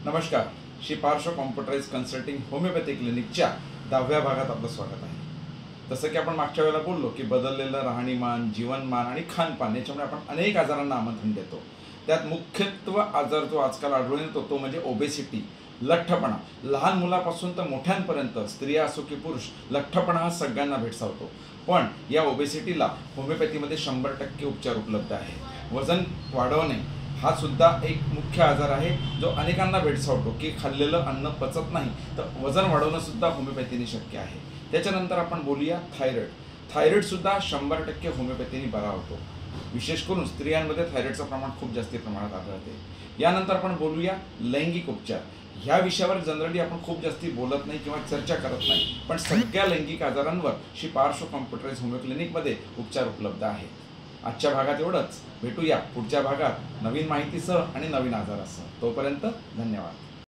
नमस्कार. श्री पार्श्व कॉम्प्युटराइज consulting homeopathy क्लिनिकच्या 10व्या भागात आपलं स्वागत आहे. तसं की आपण मागच्या वेळेला बोललो की बदललेलं राहणीमान, जीवनमान आणि खानपान याच्यामुळे आपण अनेक आजारांना आमंत्रण देतो. त्यात मुख्यत्व आजार जो आजकाल आढळून येतो तो म्हणजे ओबेसिटी, लठ्ठपणा. लहान मुलापासून तर मोठ्यांपर्यंत, स्त्रिया असो की पुरुष, लठ्ठपणा हा सगळ्यांना भेडसावतो. पण या ओबेसिटीला होमिओपॅथीमध्ये 100% उपचार उपलब्ध आहे. वजन वाढवणे हा सुद्धा एक मुख्य आजार आहे जो अनेकांना भेडसावतो की खाल्लेलं अन्न पचत नाही, तर वजन वाढवणं सुद्धा होमिओपॅथीने शक्य आहे. त्याच्यानंतर आपण बोलूया थायरॉइड सुद्धा 100% होमिओपॅथीने बरा होतो. विशेष करून स्त्रियांमध्ये थायरॉइडचं प्रमाण खूप जास्त प्रमाणात आढळते. यानंतर आपण बोलूया लैंगिक उपचार. ह्या विषयावर जनरली आपण खूप जास्ती बोलत नाही किंवा चर्चा करत नाही, पण सगळ्या लैंगिक आजारांवर श्री पार्श्व कॉम्प्युटराइज होमिओ क्लिनिकमध्ये उपचार उपलब्ध आहेत. आजच्या भागात एवढंच. भेटूया पुढच्या भागात नवीन माहितीसह आणि नवीन आजारासह. तोपर्यंत धन्यवाद.